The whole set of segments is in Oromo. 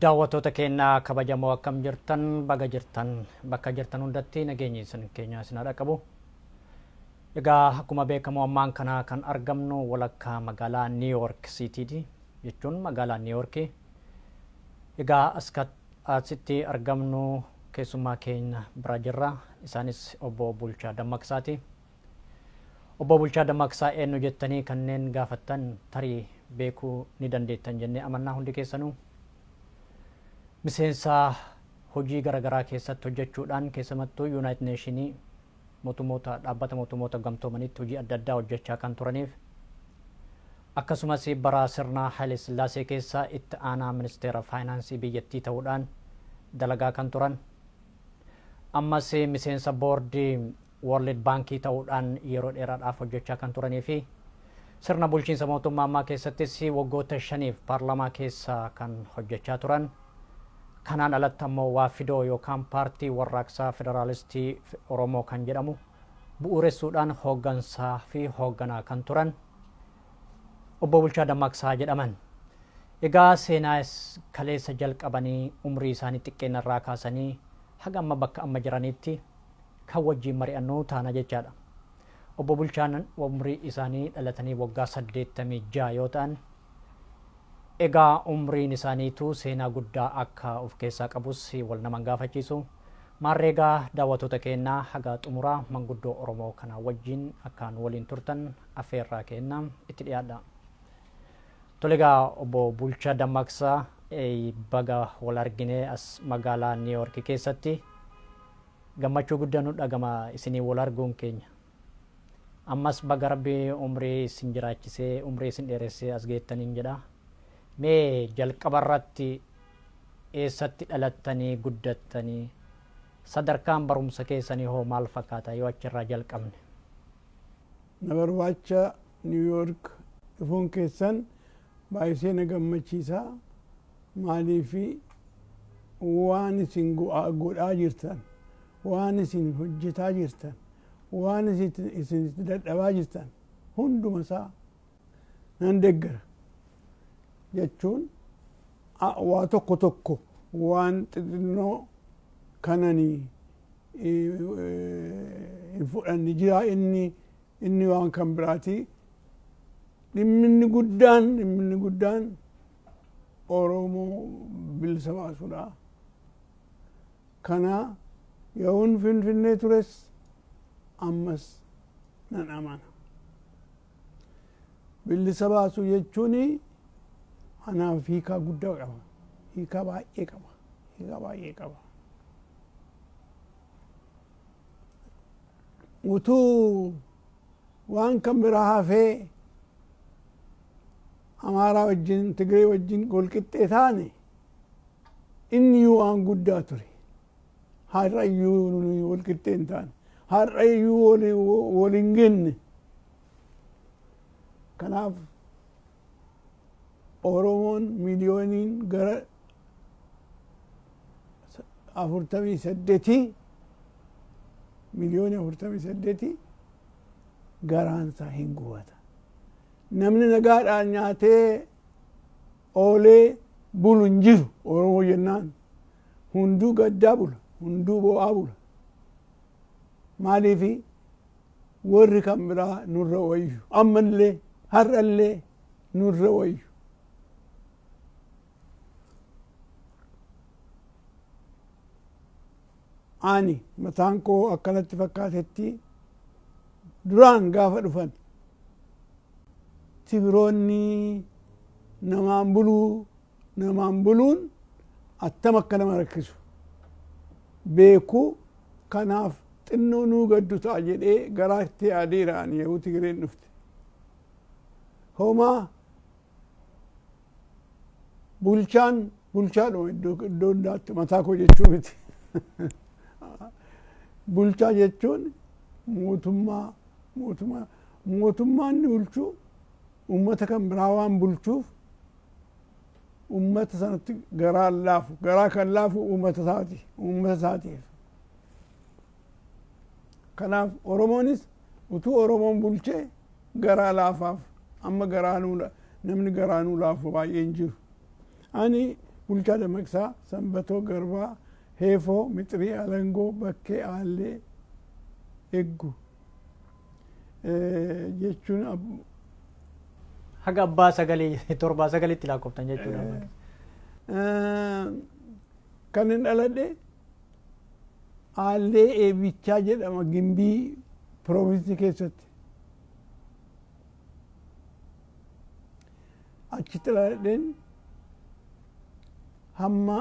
Daawwattoota keenya kabajamoo akkam jirtan baga jirtan bakka jirtan hundatti nageenyi isin keenya isin dhaqqabu. Egaa akkuma beekamu ammaan kana kan argamnu walakkaa magaalaa New York City jechuun magaalaa New York. Egaa asitti argamnu keessummaa keenya bira jirra. Isaanis obbo Bulchaa Dammaqsaati. Obbo Bulchaa Dammaqsaa eenyu jettanii kanneen gaafattan tarii beekuu ni dandeettan jennee amannaa hundi keessanuu. Miseensa hojii garaagaraa keessatti hojjechuudhaan keessumattuu United Nations mootummoota dhaabbata mootummoota gamtoomanitti hojii adda addaa hojjechaa kan turaniif akkasumas bara sirna Haile Sillaasee keessa itti aanaa ministeera faayinaansii biyyattii ta'uudhaan dalagaa kan turan ammas miseensa boordii World Bankii ta'uudhaan yeroo dheeraadhaaf hojjechaa kan turanii fi sirna bulchiinsa mootummaa ammaa keessattis waggoota 5 paarlaamaa keessa kan hojjechaa turan. Kanaan alatti ammoo Waafidoo yookaan paartii warraaqsaa federaalistii Oromoo kan jedhamu bu'uuressuudhaan hooggansaa fi hoogganaa kan turan obbo Bulchaa Dammaqsaa jedhaman. Egaa seenaa kaleessa jalqabanii umrii isaanii xiqqeenarraa kaasanii haga amma bakka amma jiranitti kan wajjin mari'annuu taana jechaadha. Obbo Bulchaan umrii isaanii dhalatanii waggaa 86 yoo ta'an egaa umriin isaaniitu seenaa guddaa akka of keessaa qabus wal naman gaafachiisu. Maarreegaa daawwattoota keenyaa haga xumuraa manguddoo Oromoo kana wajjin akkaan waliin turtan affeerraa keenyaa itti dhiyaadha. Tolegaa obbo Bulchaa Dammaqsaa baga wal argine as magaalaa New York keessatti gammachuu guddaa nu dhagama isinii wal arguun keenya. Ammas baga Rabbi umrii isin jiraachisee umrii isin dheeressee as geettaniin jedha. Mee jalqabarratti eessatti dhalattanii guddattanii sadarkaan barumsa keessanii hoo maal fakkaata yoo achirraa jalqabne? Na barbaacha New York dhufuun keessan baay'isee na gammachiisa. Maaliifi waan isin godhaa jirtan, waan isin hojjetaa jirtan, waan isin dadhabaa jirtan hunduma isaa nan deeggara. Jechuun waa tokko tokko waan xixinnoo kananii hin fudhanne jira inni waan kan biraati. Dhimminni guddaan Oromoo bilisa baasuudha. Kana yoon Finfinnee tures ammas nan amana. Bilisa baasuu jechuuni anaaf hiikaa guddaa qaba. Hiikaa baay'ee qaba. Utuu waan kan biraa hafee Amaaraa wajjin Tigree wajjin walqixxee taane inni waan guddaa ture. Har'ayyuu walqixxee hin taane. Har'ayyuu wal hin genne. Kanaaf Oromoon miliyooniin gara 48 miliyoonii 48 garaansaa hin gubata. Namni nagaadhaan nyaatee oolee bulu hin jiru Oromoo jennaan. Hunduu gaddaa bula, hunduu boo'aa bula. Maaliifi warri kan biraa nurra wayyu. Ammallee har'allee nurra wayyu. Ani mataan koo akkanatti fakkaatetti duraan gaafa dhufan Tigiroonni namaan buluun attam akka nama rakkisu beekuu. Kanaaf xinnoo nuu gaddu ta'a jedhee garaatti yaadiiraan yeroo Tigireen dhufte. Homaa bulchaadhuma iddoo hundaatti mataa koo jechuu miti. Bulchaa jechuun mootummaan ni bulchuu ummata kan biraa waan bulchuuf ummata sanatti garaa kan laafu ummata isaatiif. Kanaaf Oromoonis utuu Oromoon bulchee garaa laafaaf amma namni garaanuu laafu baay'een jiru. Ani Bulchaa Dammaqsaa, Sanbatoo Garbaa, Heefoo, Mixrii Alangoo, Bakkee Aallee, Eggu jechuun haga abbaa sagalee torbaa sagalitti lakkooftan jechuudha. kan hin dhaladhe Aallee Eebichaa jedhama Gimbii Piroovinsii keessatti. Achitti dhaladheen hamma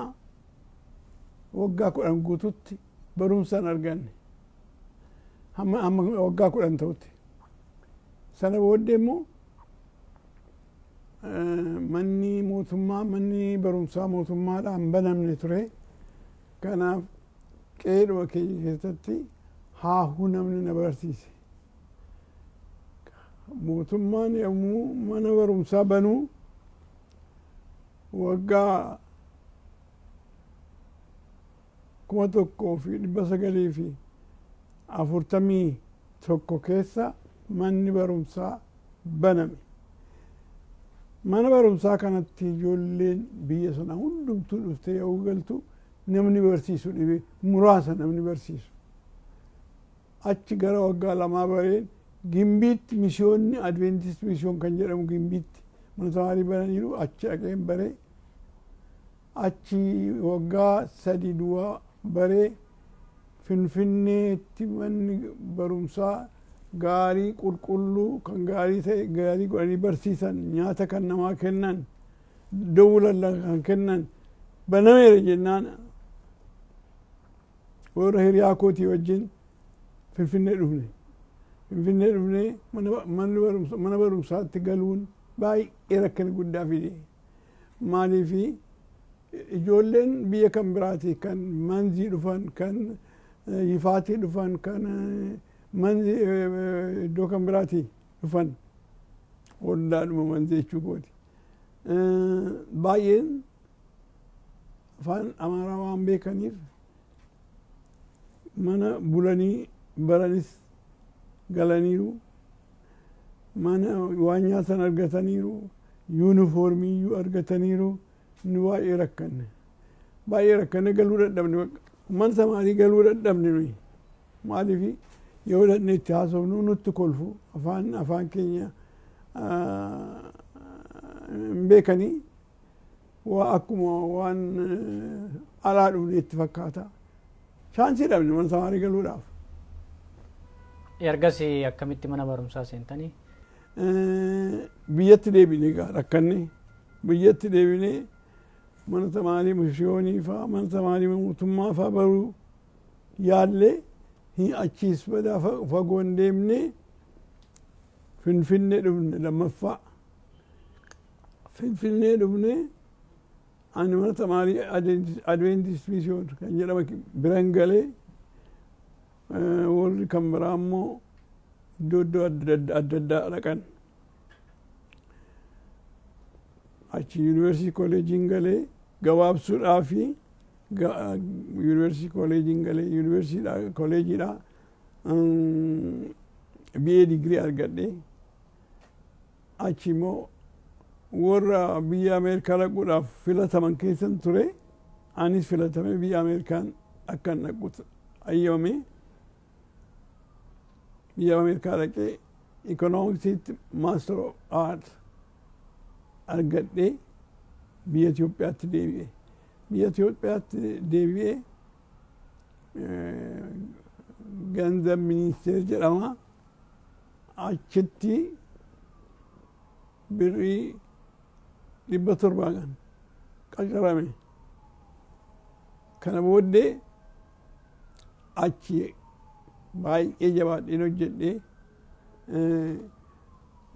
waggaa 10 guututti barumsaan arganne. Hamma waggaa 10 ta'utti. Sana booddee immoo manni mootummaa manni barumsaa mootummaadhaan banamne ture. Kanaaf qeedhuma keenya keessatti haahuu namni na barsiise. Mootummaan yommuu mana barumsaa banuu waggaa 1941 keessa manni barumsaa baname. Mana barumsaa kanatti ijoolleen biyya sana hundumtuu dhuftee yoo galtu namni barsiisu dhibe muraasa namni barsiisu. Achi gara waggaa 2 bareen Gimbiitti misyoonni Adventist misyoon kan jedhamu Gimbiitti mana tamaarii bananiiru achi dhaqeen baree. Achi waggaa 3 duwwaa baree Finfinneetti manni barumsaa gaarii qulqulluu kan gaarii ta'e gaarii godhanii barsiisan nyaata kan namaa kennan dawulan kan kennan banameera jennaan warra hiriyaa kootii wajjin Finfinnee dhufne. Finfinnee dhufnee mana barumsaatti galuun baay'ee rakkina guddaa fide. Maaliifi ijoolleen biyya kan biraati kan Manzii dhufan kan Yifaatii dhufan kan Manzii iddoo kan biraati dhufan ollaadhuma Manzii jechuu kooti. Baay'een afaan Amaaraa waan beekaniif mana bulanii baranis galaniiru. Mana waan nyaatan argataniiru. Yuunifoormiiyyuu argataniiru. Nu baay'ee rakkanne. Baay'ee rakkanne galuu dadhabne. Mana tamaarii galuu dadhabne nuyi. Maaliifi yoo dadhabne itti haasofnu nutti kolfu afaan keenya hin beekanii akkuma waan alaa dhufne itti fakkaata. Chaansii dhabne mana tamaarii galuudhaaf. Ergasii akkamitti mana barumsaa seentanii? Biyyatti deebine egaa rakkanne. Biyyatti deebine mana tamaarii misyoonii fa'aa mana tamaarii mootummaa fa'aa baruu yaallee achiis badaa fagoo hin deemne Finfinnee dhufne lammaffaa. Finfinnee dhufne ani mana tamaarii Adventist misyoon kan jedhama biran galee warri kan biraa immoo iddoo adda addaa dhaqan. Achi Yuunivarsiitii Kolleejiin galee gabaabsuudhaa fi Yuunivarsiitii Kolleejiin galee Yuunivarsiitii Kolleejiidhaa BA digirii argadhe. Achi immoo warra biyya Ameerikaa dhaquudhaaf filataman keessan ture. Anis filatame biyya Ameerikaan akkan dhaqu ayyamame. Biyya Ameerikaa dhaqee Economiksiitti Master of Art argadhe biyya Itoophiyaatti deebi'e. Biyya Itoophiyaatti deebi'e Ganzab Ministeer jedhama. Achitti birrii 700 qacarame. Kana booddee achi baay'ee jabaadheen hojjedhee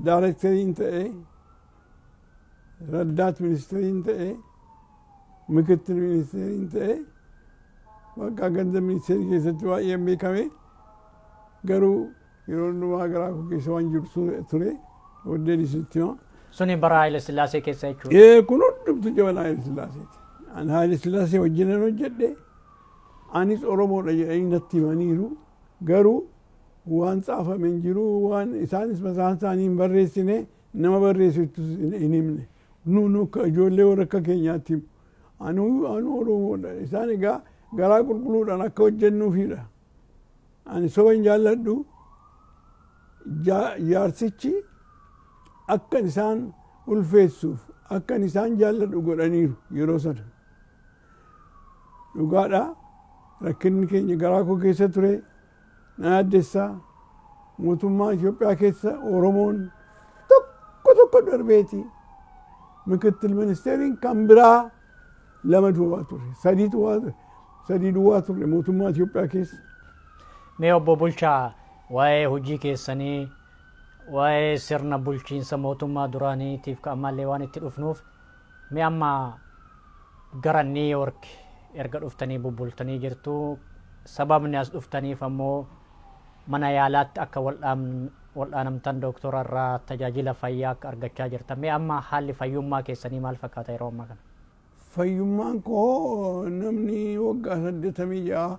daarektariin ta'ee ረዳት ሚኒስትሪን ta'e ምክትል ሚኒስትሪin ta'e bakka ገንዘብ ሚኒስቴር keessatti baay'een beekame garuu yeroo hundumaa garaa koo keessa waan jiru ture oddeen isitti hima. Suni bara Haayile Sillaasee keessa jechuudha. Kun hundumtu jabana Haayile Sillaaseeti. Ani Haayile Sillaasee wajjinan hojjedhe anis Oromoodha jedhanii natti himaniiru garuu waan xaafame hin jiru waan isaanis mataan isaanii hin barreessine nama barreessitu hin himne. Nu ijoollee warra akka keenyaatti anu oromoodha isaan egaa garaa qulqulluudhaan akka hojjennuufidha ani soba hin jaalladhu jaarsichi akkan isaan ulfeessuuf akkan isaan jaalladhu godhaniiru yeroo sana dhugaadha rakkinni keenya garaa koo keessa ture na yaaddessaa mootummaa Itoophiyaa keessa oromoon tokko darbeeti ምክትል ሚኒስቴሪን kan biraa lama duwwaa ture sadii duwwaa ture mootummaa Itoophiyaa keessa. Mee obbo Bulchaa waa'ee hojii keessanii waa'ee sirna bulchiinsa mootummaa duraaniitiif ka ammallee waan itti dhufnuuf mee amma gara New York erga dhuftanii bubbultanii jirtu sababni as dhuftaniif ammoo mana yaalaatti akka waldhaanamtan doktora irraa tajaajila fayyaa akka argachaa jirtan mee amma haalli fayyummaa keessanii maal fakkaata yeroo ammaa kana? Fayyummaan koo namni waggaa 86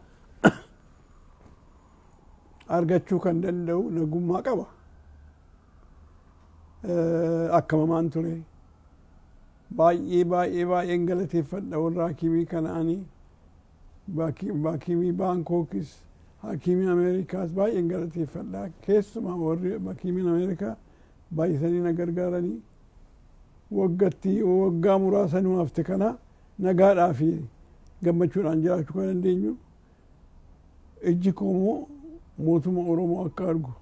argachuu kan danda'u nagummaa qaba. Akkamamaan ture baay'een galateeffadha warra hakimii kanaanii hakimii Baankookis hakimii Ameerikaas baay'een galateeffadha keessumaa warri hakimiin Ameerikaa baay'isanii na gargaaranii waggaa muraasa nu hafte kana nagaadhaa fi gammachuudhaan jiraachuu kan dandeenyu ijji koomoo mootummaa Oromoo akka argu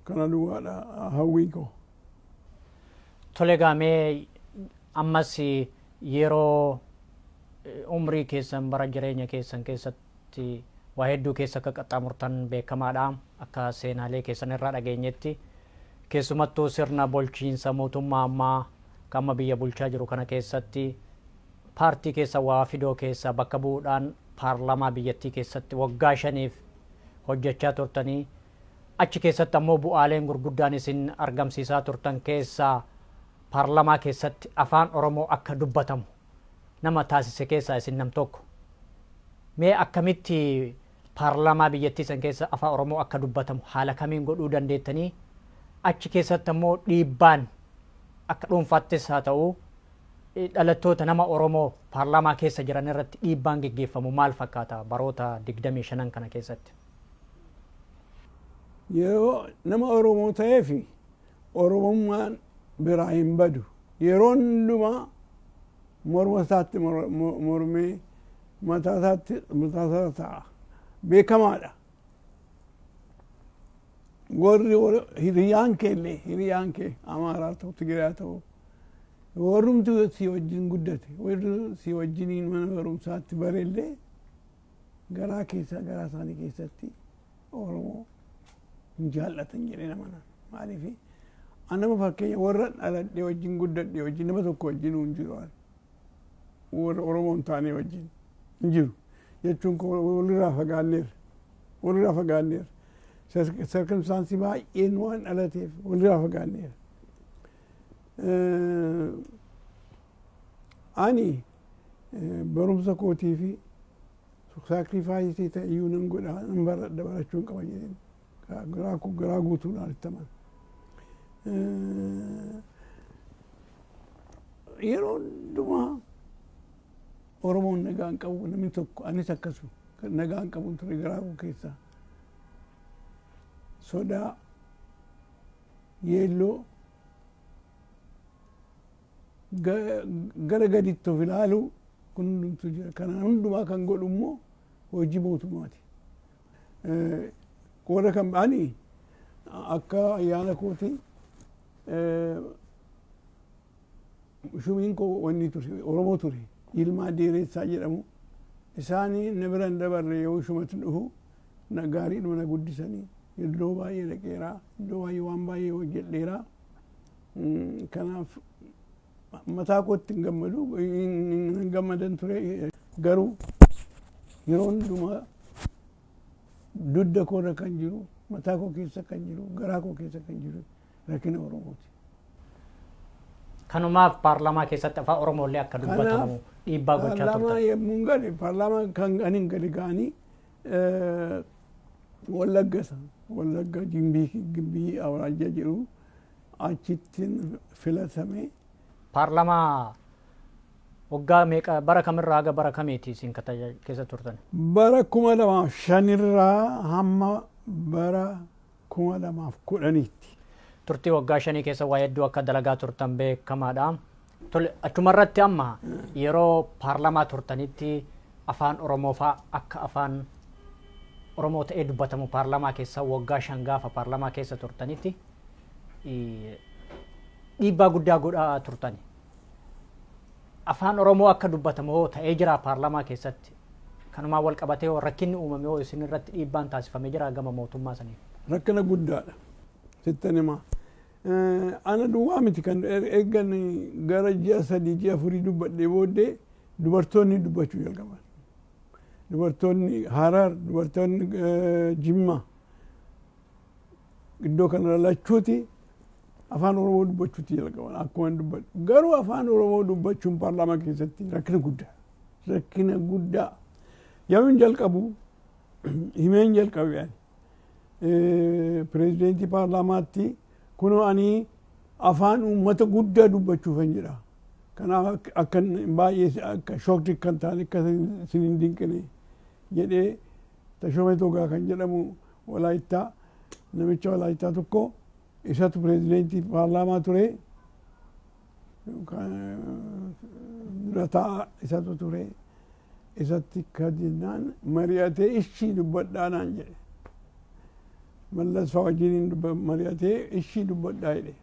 kana duwwaadha hawwii koo. Tole gaamee ammas yeroo umrii keessan bara jireenya keessan keessatti waa hedduu keessa akka qaxxaamurtan beekamaadha akka seenaalee keessan irraa dhageenyetti keessumattuu sirna bulchiinsa mootummaa ammaa kan biyya bulchaa jiru kana keessatti paartii keessa waa fidoo keessa bakka bu'uudhaan paarlamaa biyyattii keessatti waggaa 5 hojjechaa turtanii achi keessatti ammoo bu'aaleen gurguddaan isin argamsiisaa turtan keessaa paarlamaa keessatti afaan Oromoo akka dubbatamu nama taasise keessaa isin nam tokko. Mee akkamitti paarlamaa biyyattii san keessa afaan Oromoo akka dubbatamu haala kamiin godhuu dandeettanii achi keessatti ammoo dhiibbaan akka dhuunfaattis haa ta'u dhalattoota nama Oromoo paarlamaa keessa jiran irratti dhiibbaan geggeeffamu maal fakkaata baroota 25 kana keessatti? Yeroo nama Oromoo ta'ee fi Oromummaan biraa hin badu yeroo hundumaa morma isaatti mormee mataa isaa ta'a beekamaadha. Warri hiriyaan kee Amaaraa ta'u Tigiraa ta'u warrumtu si wajjin guddate warri si wajjiniin mana barumsaatti barellee garaa isaanii keessatti Oromoo hin jaallatan jedhee nama maaliif anama fakkeenya warra dhaladhee wajjin guddadhee wajjin nama tokko wajjin hin jiru warra Oromoo hin taane wajjin hin jiru jechuun walirraa fagaanneerra circumstaansii baay'een waan dhalateef walirraa fagaanneerra. Ani barumsa kootii fi saakrifaayisii ta'e iyyuu nan godha nan baradha barachuun qaba jedheen garaa guutuudhaan itti amana. Yeroo hundumaa Oromoon nagaan qabu namni tokko anis akkasuma nagaan qabu ture garaa koo keessaa sodaa yeelloo gara gaditti of ilaalu kun hundumtu jira kana hundumaa kan godhu immoo hojii mootummaati. Warra kan ba'anii akka ayyaana kooti shumiin koo wanni ture Oromoo ture Yilmaa Deeressaa jedhamu isaanii na biran dabarre yoo shumatti dhufu na gaariidhuma na guddisanii iddoo baay'ee dhaqeeraa iddoo baay'ee waan baay'ee hojjedheeraa kanaaf mataa kootti hin gammadu hin gammadan ture garuu yeroo hundumaa dudda koorra kan jiru mataa koo keessa kan jiru garaa koo keessa kan jiru rakkina Oromooti. Kanumaaf paarlamaa keessatti afaan Oromoolee akka dubbatamu dhiibbaa gochaa turtan. Paarlamaa yemmuu hin gale paarlamaa kan anin gale ga'anii Wallagga Gimbii Awraajjaa jedhu achitti filatame. Paarlamaa waggaa meeqa bara kamirraa haga bara kamiiti isin keessa turtan? Bara 2005 irraa hamma bara 2010tti. Turtii waggaa 5 keessa waa hedduu akka dalagaa turtan beekamaadha. Achumarratti amma yeroo paarlamaa turtanitti afaan Oromoo fa'aa akka afaan Oromoo ta'ee dubbatamu paarlamaa keessa waggaa 5 gaafa paarlamaa keessa turtanitti dhiibbaa guddaa godhaa turtani. Afaan Oromoo akka dubbatamu ta'ee jira paarlamaa keessatti. Kanumaa wal qabatee rakkinni uumame yoo isin irratti dhiibbaan taasifamee jira gama mootummaa saniif. Rakkina guddaadha. Sittanimaa. Ana duwwaa miti kan eeggan gara ji'a 3 ji'a 4 dubbadhee booddee dubartoonni dubbachuu jalqaban. Dubartoonni Harar, dubartoonni Jimma iddoo kana lachuuti afaan Oromoo dubbachuutti jalqaban akkuma dubbadhu. Garuu afaan Oromoo dubbachuun paarlaamaa keessatti rakkina guddaa. Rakkina guddaa. Yaamin jalqabu himeen jalqabe yaani. Pireezidentii paarlaamaatti kunoo ani afaan uummata guddaa dubbachuuf hin jedha. Kanaaf akka baay'ee akka shookti kan ta'an akka isin hin dinqine jedhee Tashoomee Togaa kan jedhamu Walaayittaa namicha Walaayittaa tokko isatu pireezidentii paarlaamaa ture. Durataa isatu ture. Isatti kadinaan mari'atee ishii dubbadhaa naan jedhe. Mallas fa'aa wajjiniin mari'atee ishii dubbadhaa jedhe.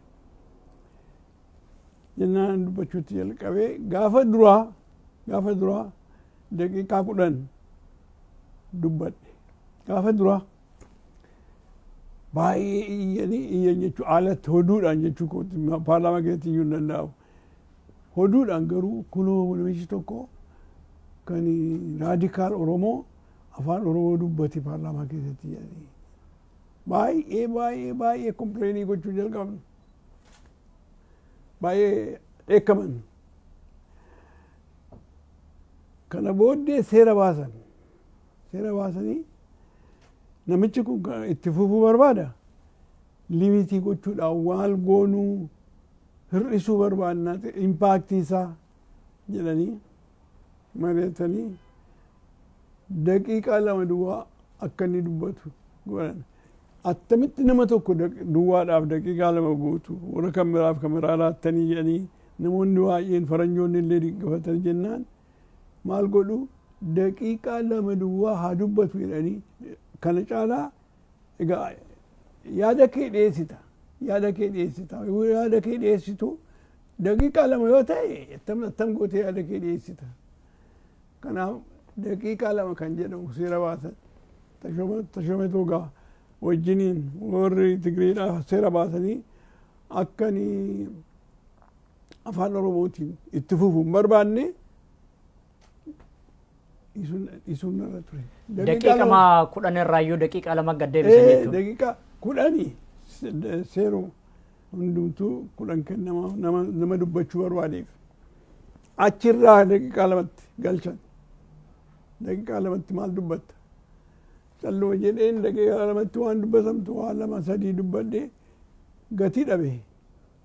Jennaan dubbachuutti jalqabee gaafa duraa daqiiqaa 10 dubbadhe. Gaafa duraa baay'ee iyyan jechuu alatti hoduudhaan jechuu kooti paarlaamaa keessatti iyyuu hin danda'amu. Hoduudhaan garuu kunoo namichi tokko kan raadikaal Oromoo afaan Oromoo dubbate paarlaamaa keessatti jedhanii baay'ee kompleenii gochuu jalqabne. Baay'ee dheekkaman. Kana booddee seera baasan. Seera baasanii namichi kun itti fufuu barbaada. Limitii gochuudhaan waan goonuu hir'isuu barbaannaa impaaktii isaa jedhanii mari'atanii daqiiqaa 2 duwwaa akka inni dubbatu godhan. Attamitti nama tokko duwwaadhaaf daqiiqaa 2 guutu warra kan biraaf kan biraa laattanii jedhanii namoonni baay'een faranjoonni illee dinqifatanii jennaan maal godhu daqiiqaa 2 duwwaa haa dubbatu jedhanii kana caalaa egaa yaada kee dhiyeessita yaada kee dhiyeessitu daqiiqaa 2 yoo ta'e attam gootee yaada kee dhiyeessita. Kanaaf daqiiqaa 2 kan jedhamu seera baasan Tashoomee Togaa wajjiniin warri Tigreedhaa seera baasanii akkani afaan Oromootiin itti fufuu hin barbaanne isuun irra ture. Daqiiqaa 10 irraayyuu daqiiqaa 2 gad deebisan jechuudha. Daqiiqaa 10 seeroo hundumtuu 10 kennama nama dubbachuu barbaadeef. Achirraa daqiiqaa 2tti galchan. Daqiiqaa 2tti maal dubbatta? Calluma jedheen daqiiqaa 2tti waan dubbatamtu waan 2-3 dubbadhee gatii dhabe.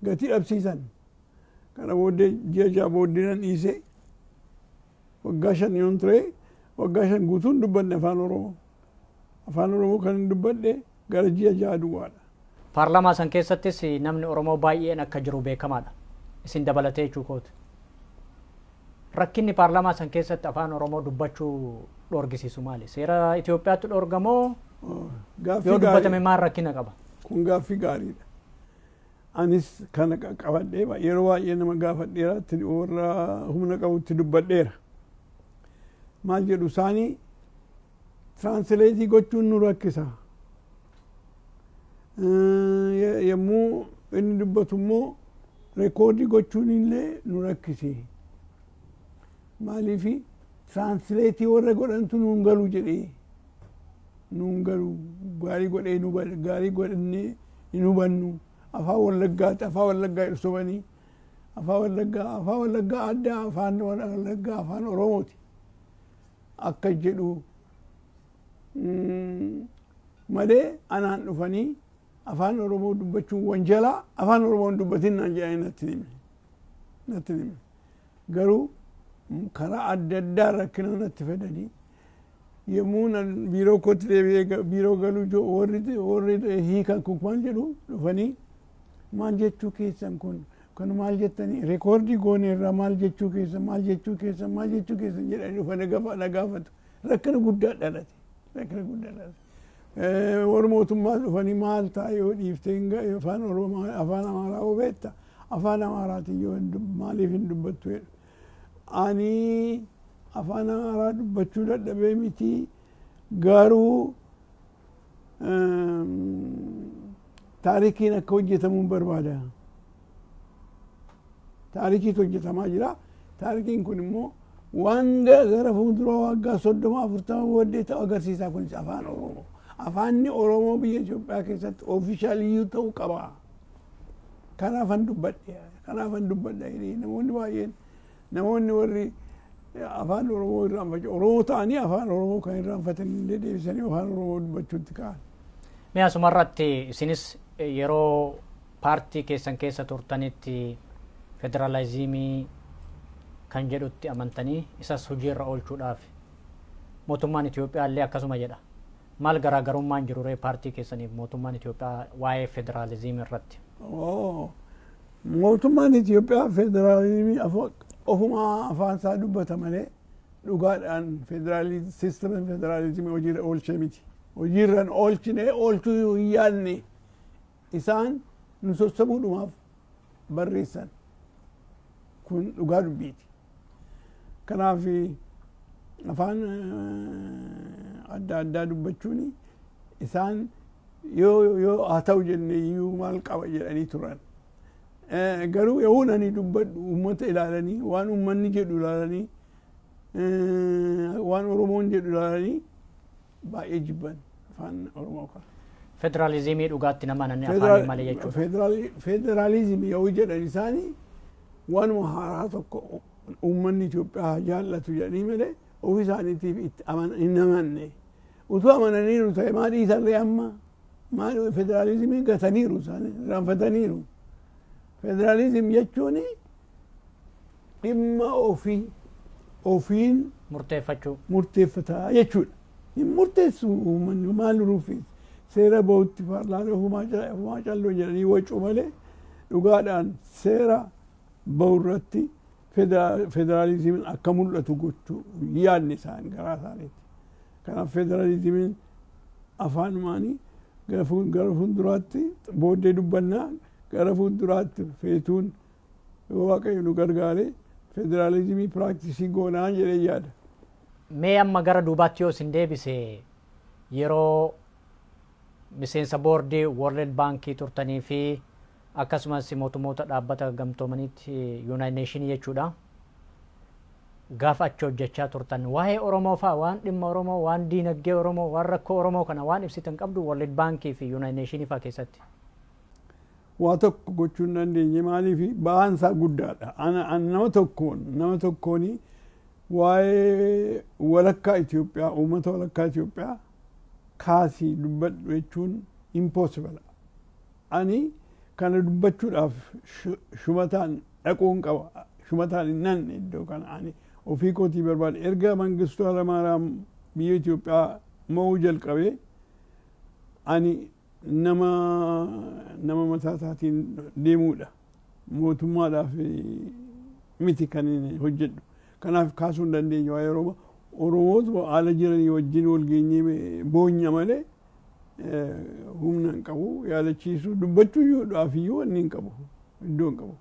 Gatii dhabsiisan. Kana booddee ji'a 6 booddee nan dhiise. Waggaa 5 yoon ture waggaa 5 guutuun dubbanne afaan Oromoo. Afaan Oromoo kan dubbadhe gara ji'a 6 duwwaadha. Paarlaamaa san keessattis namni Oromoo baay'een akka jiru beekamaadha. Isin dabalatee jechuu kooti. Rakkinni paarlaamaa san keessatti afaan Oromoo dubbachuu dhoorgisiisu maali? Seera Itoophiyaatti dhoorgamoo yoo dubbatame maal rakkina qaba? Kun gaaffii gaariidha. Anis kana qabadhee yeroo baay'ee nama gaafadheera warra humna qabutti dubbadheera. Maal jedhu isaanii tiraansileetii gochuun nu rakkisa. Yommuu inni dubbatu immoo reekoordii gochuun illee nu rakkisi. Maaliifi tiraansileetii warra godhantu nuun galu jedhee nuun galu gaarii godhannee hin hubannu. Afaan Wallaggaatti afaan Wallaggaa ibsobanii afaan Wallaggaa addaa afaan Wallaggaa afaan Oromooti akka jedhu malee anaan dhufanii afaan Oromoo dubbachuun wanjalaa afaan Oromoo dubbatin naan jedhanii natti hime. Garuu karaa adda addaa rakkina natti fedanii yommuu biiroo kootti deebi'ee biiroo galuu warri hiikan kun maal jedhu dhufanii maal jechuu keessan kun maal jettanii reekoordii goone irraa maal jechuu keessan jedhanii dhufanii na gaafatu. Rakkina guddaa dhalate. Warri mootummaa dhufanii maal ta'a yoo dhiiftee afaan Amaaraa hubeetta afaan Amaaraatiin yoo maaliif hin dubbattu jedhu. Ani afaan Amaaraa dubbachuu dadhabee miti garuu taarikiin akka hojjetamuun barbaada. Taarikiitu hojjetamaa jira. Taarikiin kun immoo waan gara fuulduraa waggaa 30-40 booddee ta'u agarsiisaa kunis afaan Oromoo. Afaanni Oromoo biyya Itoophiyaa keessatti oofishaaliyyuu ta'uu qaba. Kanaafan dubbadhe namoonni baay'een namoonni warri afaan Oromoo irraanfatan Oromoo ta'anii afaan Oromoo kan irraanfatan illee deebisanii afaan Oromoo dubbachuutti ka'an. Mee asumarratti isinis yeroo paartii keessan keessa turtanitti federaalizimii kan jedhutti amantanii isas hojiirra oolchuudhaaf mootummaan Itoophiyaa illee akkasuma jedha. Maal garaagarummaan jiru ree paartii keessaniif mootummaan Itoophiyaa waa'ee federaalizimii irratti? Mootummaan Itoophiyaa federaalizimii ofuma afaan isaa dubbata malee dhugaadhaan siistamiin federaalizimii hojiirra oolchee miti. Hojiirran oolchuu hin yaadne isaan nu sossobuudhumaaf barreessan. Kun dhugaa dubbiiti. Kanaaf afaan adda addaa dubbachuun isaan yoo haa ta'u jennee iyyuu maal qaba jedhanii turan. Garuu yoo ani dubbadhu uummata ilaalanii waan uummanni jedhu ilaalanii waan Oromoon jedhu ilaalanii baay'ee jibban afaan Oromoo kana. Federaalizimii dhugaatti nama nanni afaan malee jechuudha. Federaalizimii yoo jedhan isaanii waanuma haaraa tokko uummanni Itoophiyaa jaallatu jedhanii malee ofii isaaniitiif hin amanne. Utuu amananiiru ta'e maa dhiisarree amma maal federaalizimii gataniiru isaanii raanfataniiru. Federalizim jechuun dhimma ofiin murteeffataa jechuudha. Hin murteessu uummanni maal ruufi seera bahutti parlaarii ofumaa calloo jedhanii wacuu malee dhugaadhaan seera bahurratti federalizimiin akka mul'atu gochuu yaadne isaan garaa isaaniitti. Kanaaf federalizimiin afaanumaanii gara fuulduraatti booddee dubbannaa gara fuulduraatti feetuun waaqayyo nu gargaare federalizimii piraaktisii goonaa jedhee yaada. Mee amma gara duubaatti yoo isin deebise yeroo miseensa boordii World Baankii turtanii fi akkasumas mootummoota dhaabbata gamtoomaniitti United Nations jechuudha. Gaafa achi hojjechaa turtan waa'ee Oromoo fa'aa waan dhimma Oromoo waan diinagdee Oromoo waan rakkoo Oromoo kana waan ibsitan qabdu World Baankii fi United Nations fa'aa keessatti. Waa tokko gochuu hin dandeenye maaliif ba'aan isaa guddaadha. Nama tokkoon waa'ee walakkaa Itoophiyaa uummata walakkaa Itoophiyaa kaasii dubbadhu jechuun impossible. Ani kana dubbachuudhaaf shumataan dhaquun qaba. Shumataan hin nanne iddoo kana ani ofii kootii barbaade erga Mangistuu Hayilamaariyaam biyya Itoophiyaa mo'uu jalqabee ani nama mataa isaatiin deemuudha. Mootummaadhaaf miti kan hojjedhu. Kanaaf kaasuu hin dandeenye waa'ee Oromoota haala jiranii wajjin wal geenyee boonya malee humna hin qabu yaadachiisuu dubbachuu iyyuu wanni hin qabu iddoo hin qabu.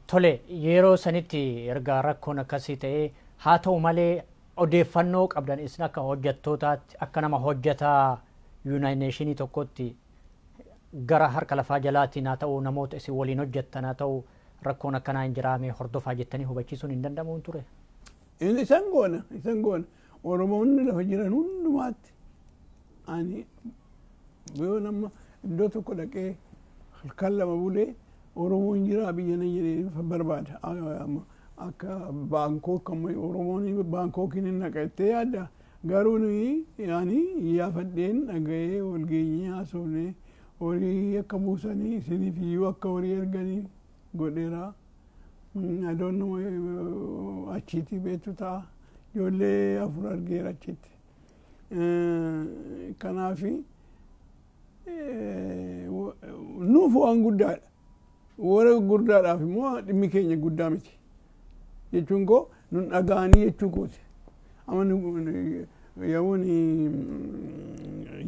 Tole yeroo sanitti erga rakkoon akkasii ta'ee haa ta'u malee odeeffannoo qabdan isin akka hojjettootaatti akka nama hojjetaa United Nations tokkotti gara harka lafaa jalaatiin haa ta'u namoota isin waliin hojjettan haa ta'u rakkoon akkanaa hin jiraame hordofaa jettanii hubachiisuun hin danda'amu ture. Isan goona Oromoonni lafa jiran hundumaatti ani yoo nama iddoo tokko dhaqee halkan lama bulee Oromoon jira biyya na jedhee barbaada. Akka Baankook amma Oromoon Baankookiin hin naqattee yaadda. Garuu yaafadheen dhaga'ee walgeenyee haasofnee horii akka buusanii isiniif iyyuu akka horii erganii godheera. I don't know achiiti beektu ta'a ijoollee afur argeera achitti kanaafi nuuf waan guddaadha warra guddaadhaaf immoo dhimmi keenya guddaa miti jechuun koo nun dhaga'anii jechuu kooti amma yoon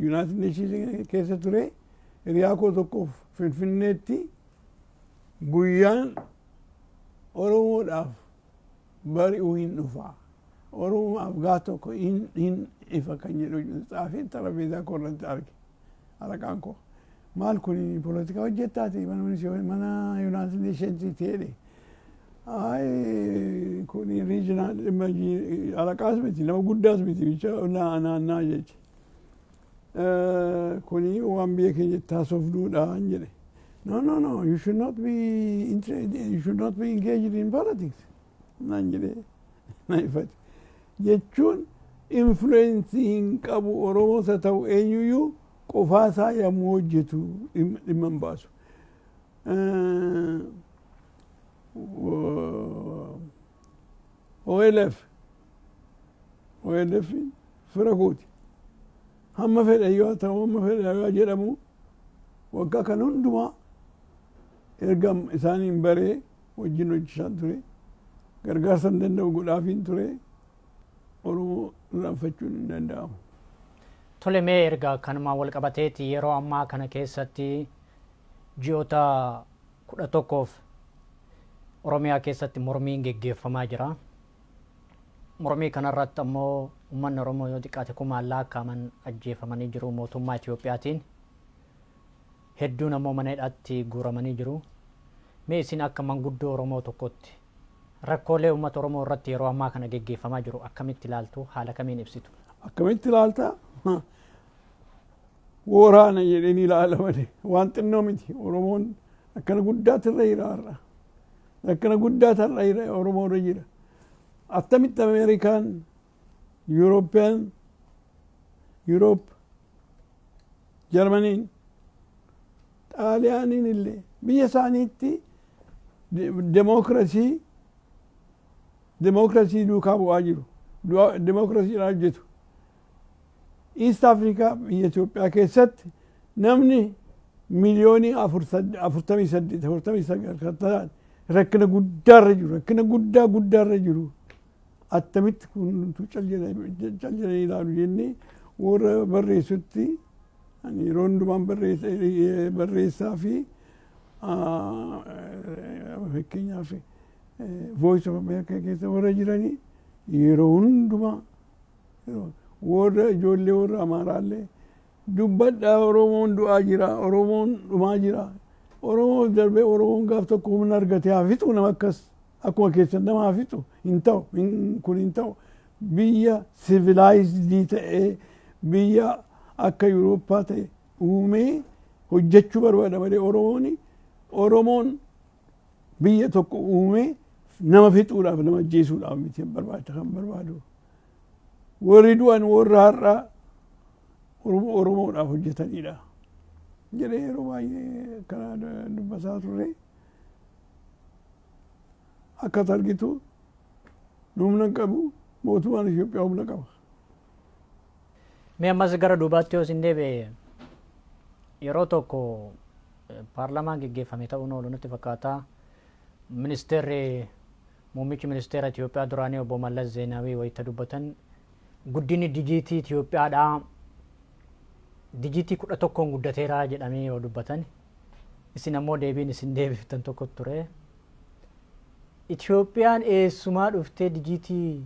United Nations keessa ture hiriyaa koo tokkoof Finfinneetti guyyaan Oromoodhaaf bari'uu hin dhufaa Oromoodhaaf gaa tokko hin ifa kan jedhu xaafii xarabeezaa koo irratti arge haraqaan koo maal kun polotikaa hojjettaati mana United Nations ta'edhe kun regional haraqaas miti nama guddaas miti bicha naannaa jecha kuni waan biyya keenyatti haasofnuudha jedhe no you should not be engaged in politics naan jedhe na ifate jechuun influence hin qabu Oromoos haa ta'u eenyuyyuu qofaasaa yommuu hojjetu dhimma hin baasu OLF fira kooti hamma fedhe yoo ta'u hamma fedhe yoo jedhamu waggaa kan hundumaa erga isaaniin baree wajjin hojjechaa ture gargaarsa hin danda'u godhaafiin ture Oromoo irraanfachuun hin danda'amu. Tole mee erga kanumaan wal qabateeti yeroo ammaa kana keessatti ji'oota 11f Oromiyaa keessatti mormiin geggeeffamaa jira. Mormii kanarratti ammoo uummanni Oromoo yoo xiqqaate kumaan lakkaa'aman ajjeefamanii jiru mootummaa Itiyoophiyaatiin. Hedduun ammoo mana hidhaatti guuramanii jiru. Mee isin akka manguddoo Oromoo tokkotti rakkoolee uummata Oromoo irratti yeroo ammaa kana geggeeffamaa jiru akkamitti ilaaltu haala kamiin ibsitu? Akkamitti ilaalta? Waraana jedhanii ilaala malee waan xinnoo miti Oromoon akkana guddaatu irra jira har'a. Akkana guddaatu har'a Oromoo irra jira. Attamitti Ameerikaan, Yuroop, Jarmaniin, Xaaliyaaniin illee biyya isaaniitti demookiraasii duukaa bu'aa jiru. Demookiraasiidhaan hojjetu. East Africa biyya Itoophiyaa keessatti namni miliyoonii 48 kan ta'an rakkina guddaarra jiru. Attamitti kuntu caljalee ilaalu jennee warra barreessutti yeroo hundumaan barreessaa fi fakkeenyaaf Voice of America keessa warra jiranii yeroo hundumaa warra ijoollee warra Amaaraallee dubbadhaa Oromoon du'aa jira Oromoon dhumaa jira Oromoo darbee Oromoon gaaf tokko humna argate haa fixu nama akkas akkuma keessan nama haa fixu hin ta'u kun hin ta'u biyya civilized ta'ee biyya akka Yurooppaa ta'e uumee hojjechuu barbaada malee Oromoon biyya tokko uumee nama fixuudhaaf nama ajjeesuudhaaf miti kan barbaadu warri du'an warra har'a Oromoodhaaf hojjetanidha jedhee yeroo baay'ee kana dubbataa turre akkas argitu humna qabu mootummaan Itoophiyaa humna qaba. Mee ammas gara duubaatti yoo isin deebi'e yeroo tokko paarlaamaan geggeeffame ta'uun oolu nutti fakkaata. Muummichi ministeera Itoophiyaa duraanii obbo Mallas Zeenaawii wayita dubbatan guddinni dijiitii Itoophiyaadhaa dijiitii 11 guddateera jedhamee yoo dubbatan isin ammoo deebiin isin deebiftan tokko ture. Itoophiyaan eessumaa dhuftee dijiitii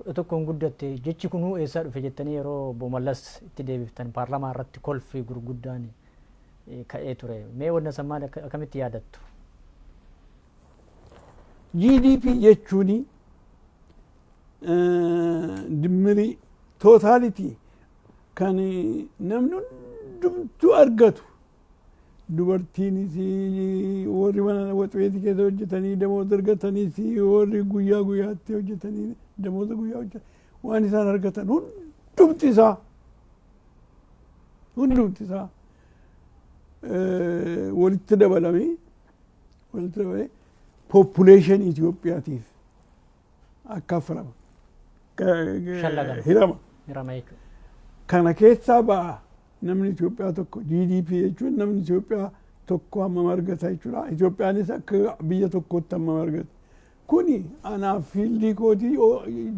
11 guddatte jechi kunuu eessaa dhufe jettanii yeroo obbo Mallas itti deebiftan paarlaamaa irratti kolfi gurguddaan ka'ee ture. Mee wanna sammaa akkamitti yaadattu? GDP jechuuni dimmirii tootaaliti kan namni hundumtuu argatu dubartiinis warri mana waxeetii keessa hojjetanii damoota argataniis warri guyyaa guyyaatti hojjetanii damoota guyyaa hojjetan waan isaan argatan hundumti isaa walitti dabalamee population Itoophiyaatiif akka firama hirama jechuudha. kana keessaa ba'a namni Itoophiyaa tokko GDP jechuun namni Itoophiyaa tokko hammam argata jechuudha. Itoophiyaanis akka biyya tokkotti hammam argata. Kuni anaaf fiildii kootii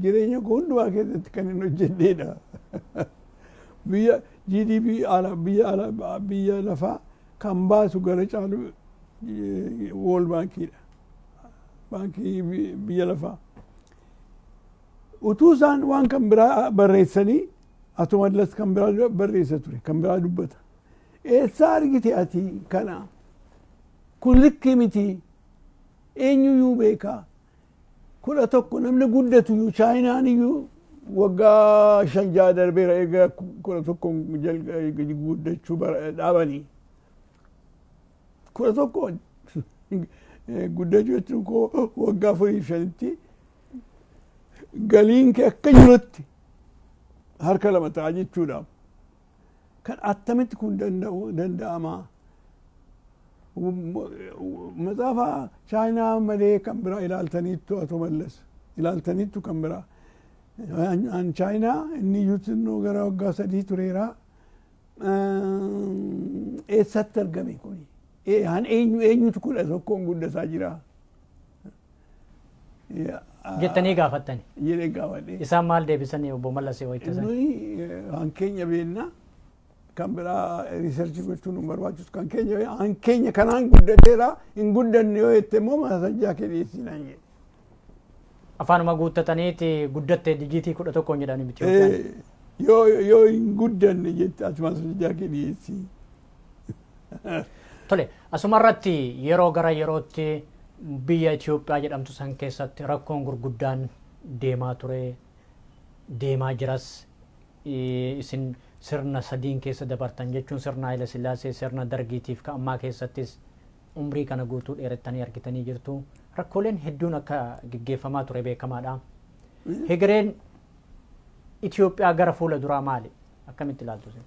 jireenya koo hundumaa keessatti kan hin hojjedheedha. Biyya GDP biyya lafaa kan baasu gara caalu World Baankiidha. Baankii biyya lafaa. Utuu isaan waan kan biraa barreessanii Ato Mallas kan biraa barreessa ture, kan biraa dubbata. Eessaa argite ati kana? Kun likkii miti. Eenyuyyuu beekaa. 11 namni guddatu Chaayinaan iyyuu waggaa 5 darbeera egaa 11 guddachuu dhaabanii. 11 guddachuu jechuun koo waggaa 4-5tti galiin kee akka jirutti harka lama ta'a jechuudha. Kan attamitti kun danda'ama. Matsaafa Chaayinaa malee kan biraa ilaaltaniittu Ato Mallas ilaaltaniittu kan biraa. An Chaayinaa inni iyyuu xinnoo gara waggaa 3 tureera. Eessatti argame kuni? Eenyutu 11 guddataa jira? jettanii gaafattani. Jedhee gaafadhe. Isaan maal deebisanii obbo Mallasee wayittisan? Nuyi keenya beekna kan biraa riisarchii gochuun nu barbaachisu kan keenya kanaan guddateera hin guddanne yoo jette immoo maasajjaa kee dhiyeessinaan jedhe. Afaanuma guuttataniiti guddatte digiitii 11 jedhanii miti. Yoo hin guddanne jette ati maasajjaa kee dhiyeessi. Tole asumarratti yeroo gara yerootti biyya Itoophiyaa jedhamtu san keessatti rakkoon gurguddaan deemaa ture, deemaa jiras. Isin sirna sadiin keessa dabartan jechuun sirna Haile Sillaasee, sirna Dargiitiif ka ammaa keessattis umrii kana guutuu dheerettanii argitanii jirtu. Rakkooleen hedduun akka gaggeeffamaa ture beekamaadha. Hegereen Itoophiyaa gara fuula duraa maali? Akkamitti ilaaltu isin?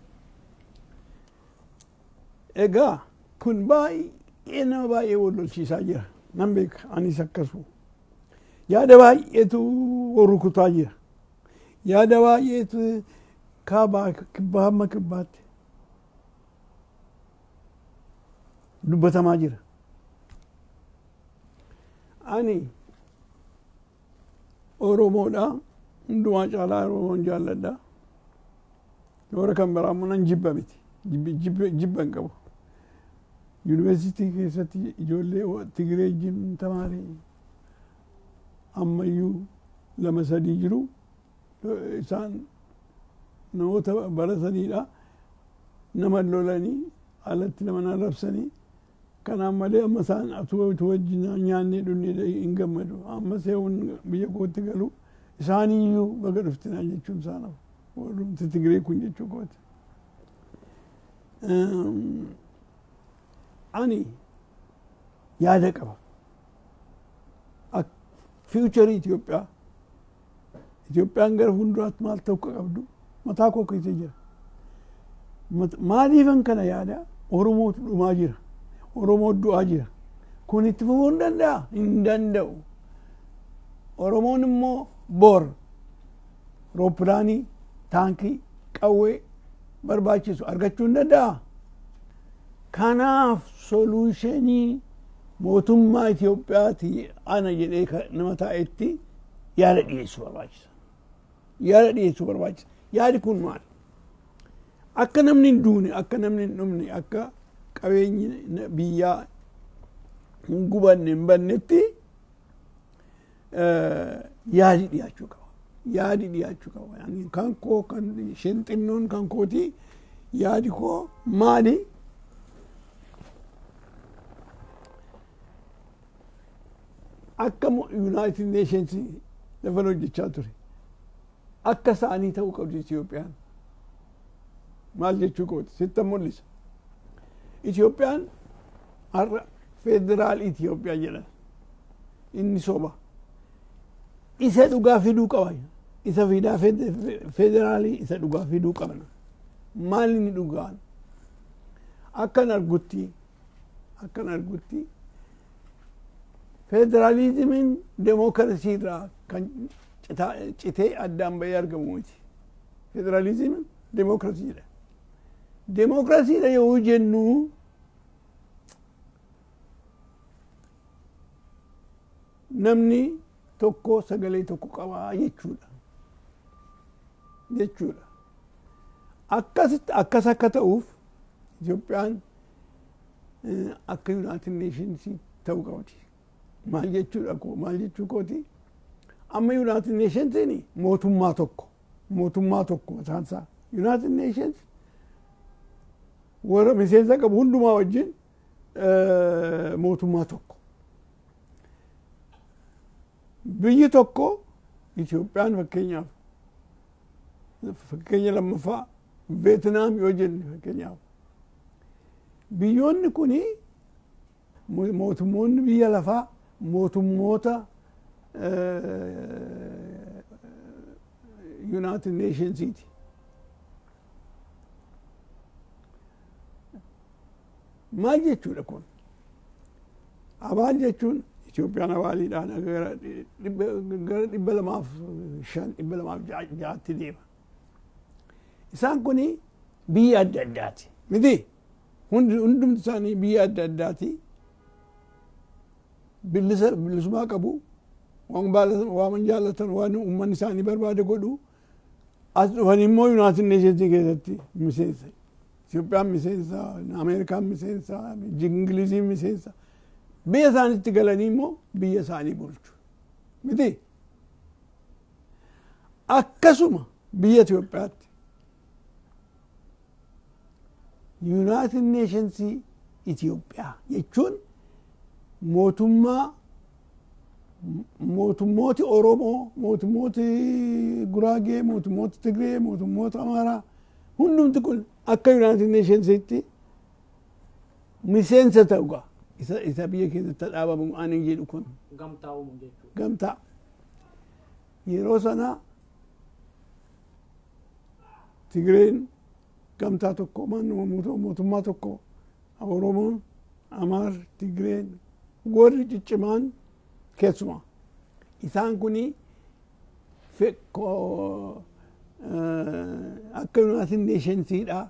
Egaa kun baay'ee nama baay'ee wallolchiisaa jira. Nan beeka anis akkasuma. Yaada baay'eetu rukutaa jira. Yaada baay'eetu kaabaa kibbaa hamma kibbaatti dubbatamaa jira. Ani Oromoodha. Hundumaa caalaa Oromoon jaalladha. Warra kan biraa immoo nan jibba miti. Jibba hin qabu. Yuunivarsiitii keessatti ijoollee Tigiree wajjin tamaaree ammayyuu 2-3 jiru. Isaan namoota barataniidha. Nama lolanii alatti nama arrabsanii kanaan malee amma isaan atu wajjin nyaannee dhunnee hin gammadu. Amma seewun biyya kootti galu isaaniiyyuu baga dhuftinaa jechuun isaanaaf. Warrumti Tigiree kun jechuu kooti. Ani yaada qaba. Future Itoophiyaa. Itoophiyaan gara fuulduraatti maal ta'uu qabdu mataa koo keessa jira. Maaliifan kana yaada Oromootu dhumaa jira. Oromoo du'aa jira. Kun itti fufuu hin danda'a? Hin danda'u. Oromoon immoo bor rooppilaanii, taankii, qawwee barbaachisu argachuu hin danda'a. Kanaaf soluushinii mootummaa Itoophiyaati ana jedhee nama taa'etti yaada dhiyeessuu barbaachisa. Yaada dhiyeessuu barbaachisa. Yaadi kun maali? Akka namni hin duune, akka namni hin dhumne, akka qabeenyi biyyaa hin gubanne hin bannetti yaadi dhiyaachuu qaba. Yaadi dhiyaachuu qaba. Kan koo kan isheen xinnoon kan kooti yaadi koo maali? Akka United Nations lafa hojjechaa ture. Akka isaanii ta'uu qabdi Itoophiyaan. Maal jechuu kooti? Sitta mul'isa. Itoophiyaan har'a federaal Itoophiyaa jedhan. Inni soba. Isa dhugaa fiduu qaba. Isa fidaa federaalii isa dhugaa fiduu qabna. Maal inni dhugaan? Akkan argutti federaalizimiin demookiraasii irraa kan citee addaan bahee argamu miti. Federaalizimiin demookiraasiidha. Demookiraasiidha yoo jennu namni tokko sagalee tokko qabaa jechuudha. Akkas akka ta'uuf Itoophiyaan akka United Nations ta'uu qabdi. Maal jechuu kooti? Amma United Nations mootummaa tokko mataan isaa. United Nations warra miseensa qabu hundumaa wajjin mootummaa tokko. Biyyi tokko Itoophiyaan fakkeenya lammaffaa Veetnaam yoo jenne fakkeenyaaf biyyoonni kuni mootummoonni biyya lafaa mootummoota United Nations'iti. Maal jechuudha kun? Abaal jechuun Itoophiyaan abaaliidhaan gara 205-206 deema. Isaan kuni biyya adda addaati miti? Hundumti isaanii biyya adda addaati. Bilisummaa qabu. Waan jaallatan waan uummanni isaanii barbaade godhu. As dhufan immoo United Nations keessatti miseensa. Itoophiyaan miseensa, Ameerikaan miseensa, Ingiliziin miseensa. Biyya isaaniitti galanii immoo biyya isaanii bulchu miti? Akkasuma biyya Itoophiyaatti United Nations Itoophiyaa jechuun mootummooti Oromoo, mootummooti Guraagee, mootummooti Tigree, mootummoota Amaaraa hundumti kun akka United Nations'tti miseensa ta'uudha. Isa biyya keessatti dhaabamu ani jedhu kun gamtaa uumuu jechuudha. Gamtaa yeroo sana Tigreen gamtaa tokko mootummaa tokko Oromoon Amaar Tigreen warri ciccimaan keessuma isaan kuni akka United Nations'dha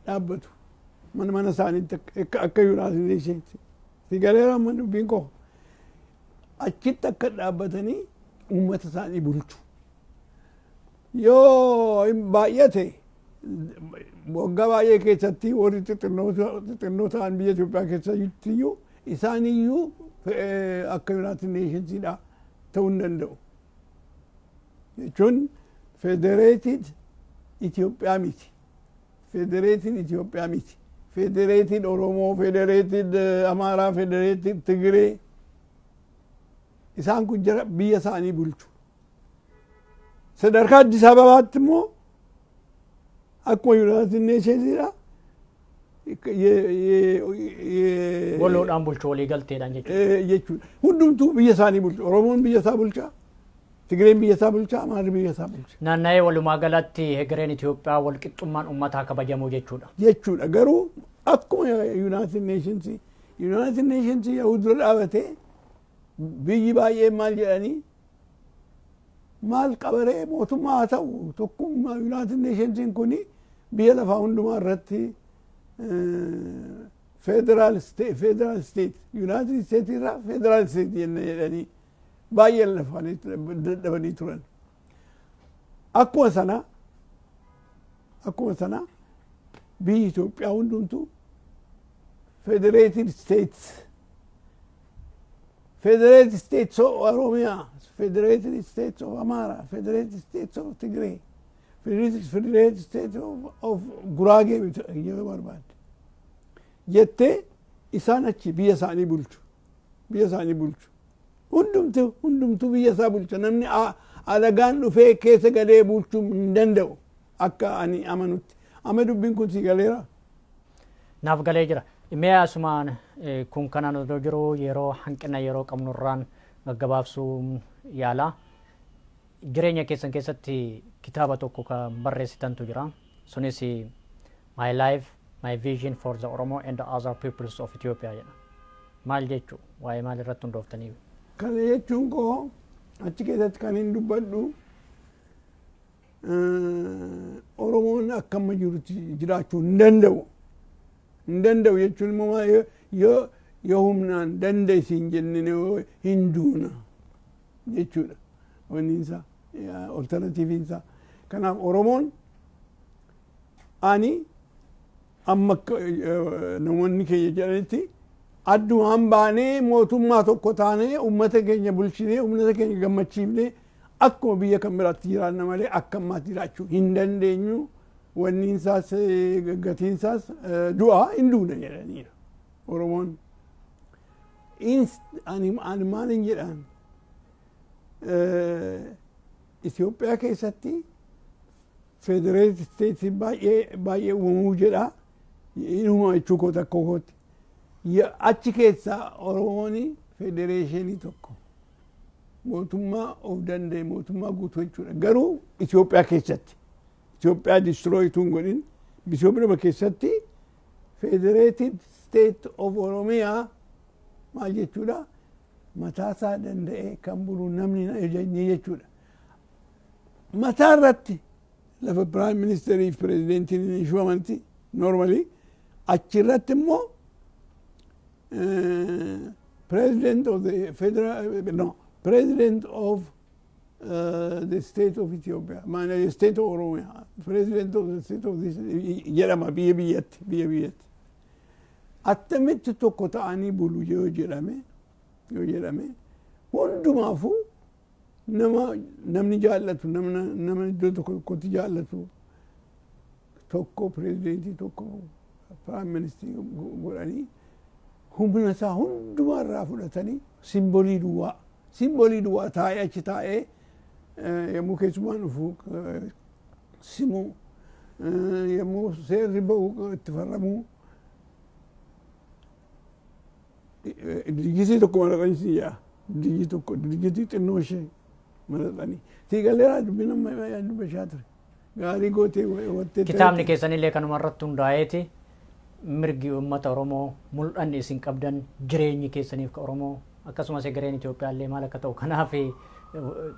dhaabbatu. Mana isaaniitti akka United Nations sigaleera amma dubbiin koo achitti akka dhaabbatanii uummata isaanii bulchu. Yoo baay'ate waggaa baay'ee keessatti warri xixinnoo ta'an biyya Itoophiyaa keessatti iyyuu isaan iyyuu akka United Nations'dha ta'uu hin danda'u. Jechuun Federated Itoophiyaa miti. Federated Oromoo, Federated Amaaraa, Federated Tigree isaan kun jara biyya isaanii bulchu. Sadarkaa Addis Ababaatti immoo akkuma United Nations'dha waloodhaan bulchu walii galteedhaan jechuudha. Hundumtuu biyya isaanii bulchu. Oromoon biyya isaa bulcha. Tigreen biyya isaa bulcha. Amaarri biyya isaa bulcha. Naanna'ee walumaa galatti hegereen Itoophiyaa wal qixxummaan uummataa kabajamuu jechuudha. Garuu akkuma United Nations yoo dura dhaabatee biyyi baay'een maal jedhanii maal qabaree mootummaa haa ta'u tokkummaa United Nations kuni biyya lafaa hundumaa irratti federal state United States irraa federal state jedhanii baay'een lafaan dadhabanii turan. Akkuma sana biyyi Itoophiyaa hundumtuu Federated States of Oromia, Federated States of Amara, Federated States of Tigray, Federated States of Guraagee yoo barbaadde jettee isaan achi biyya isaanii bulchu. Hundumtuu biyya isaa bulcha. Namni alagaan dhufee keessa galee bulchuu hin danda'u akka ani amanutti. Amma dubbiin kun si galeera? Naaf galee jira. Mee asumaan kun kanaan odoo jiru yeroo hanqina yeroo qabnurraan gaggabaabsuu yaala. Jireenya keessan keessatti kitaaba tokko kan barreessitantu jira. Sunis My Life, My Vision for the Oromo and the Other Peoples of Ethiopia jedha. maal jechuu waa'ee maal irratti hundooftanii? Kana jechuun koo achi keessatti kan hin dubbadhu Oromoon akka amma jirutti jiraachuu hin danda'u jechuun immoo yoo humnaan dandeessiin jennee hin duuna jechuudha wanni isaa alternatiiviin isaa. Kanaaf Oromoon ani amma namoonni keenya jedhanitti addumaan baanee mootummaa tokko taanee uummata keenya bulchinee uummata keenya gammachiifnee akkuma biyya kan biraatti jiraanna malee akka ammaatti jiraachuu hin dandeenyu. Wanni isaas gatiin isaas du'aa hin duuna jedhaniidha Oromoon. Ani maalin jedhaan Itoophiyaa keessatti federeetii isteetii baay'ee uumamuu jedha inuma jechuu koo takka kootti. Achi keessaa Oromoon federeeshinii tokko mootummaa of danda'e mootummaa guutuu jechuudha. Garuu Itoophiyaa keessatti Itoophiyaa distrooyituun godhin Itoophiyaa keessatti federated state of Oromiyaa maal jechuudha mataasaa danda'e kan bulu namni ejjennee jechuudha. Mataa irratti lafa prime ministerii fi pirezidentiin hin shubamanti normally achi irratti immoo president of the president of the state of Ethiopia, the state of Oromia, president of the state of this jedhama biyya biyyatti. Attamitti tokko ta'anii bulu yoo jedhame hundumaafuu namni jaallatu nama iddoo tokkotti jaallatu tokko pirezidentii tokko prime minister godhanii humna isaa hundumaa irraa fudhatanii simbolii duwwaa taa'ee achi taa'ee yommuu keessumaan dhufu simu yommuu seerri ba'u itti farramuu dirgitii tokko maratanii si yaa dirgitii xinnoo ishee maratanii siigalleeraa dubbina dubbachaa ture gaarii gootee wattee. Kitaabni keessanillee kanuma irratti hundaa'eeti mirgi uummata Oromoo mul'anni isin qabdan jireenyi keessaniif ka Oromoo akkasumas egereen Itoophiyaa illee maal akka ta'u kanaaf